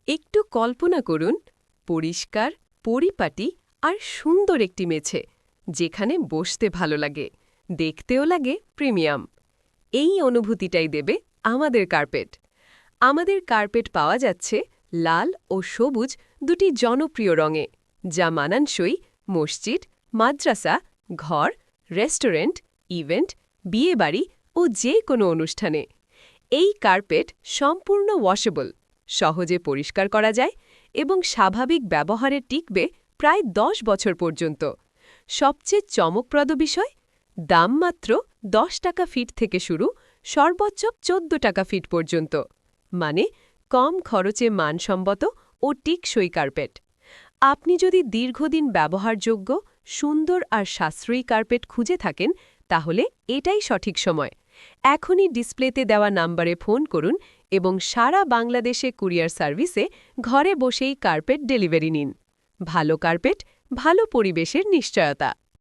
একটু কল্পনা করুন পরিষ্কার, পরিপাটি আর সুন্দর একটি মেঝে, যেখানে বসতে ভালো লাগে, দেখতেও লাগে প্রিমিয়াম। এই অনুভূতিটাই দেবে আমাদের কার্পেট। আমাদের কার্পেট পাওয়া যাচ্ছে লাল ও সবুজ দুটি জনপ্রিয় রঙে, যা মানানসই মসজিদ, মাদ্রাসা, ঘর, রেস্টুরেন্ট, ইভেন্ট, বিয়েবাড়ি ও যে কোনো অনুষ্ঠানে। এই কার্পেট সম্পূর্ণ ওয়াশেবল, সহজে পরিষ্কার করা যায় এবং স্বাভাবিক ব্যবহারে টিকবে প্রায় 10 বছর পর্যন্ত। সবচেয়ে চমকপ্রদ বিষয়, দাম মাত্র 10 টাকা ফিট থেকে শুরু, সর্বোচ্চ 14 টাকা ফিট পর্যন্ত। মানে কম খরচে মানসম্মত ও টিকসই কার্পেট। আপনি যদি দীর্ঘদিন ব্যবহারযোগ্য, সুন্দর আর সাশ্রয়ী কার্পেট খুঁজে থাকেন, তাহলে এটাই সঠিক সময়। এখনই ডিসপ্লেতে দেওয়া নাম্বারে ফোন করুন এবং সারা বাংলাদেশে কুরিয়ার সার্ভিসে ঘরে বসেই কার্পেট ডেলিভারি নিন। ভালো কার্পেট, ভালো পরিবেশের নিশ্চয়তা।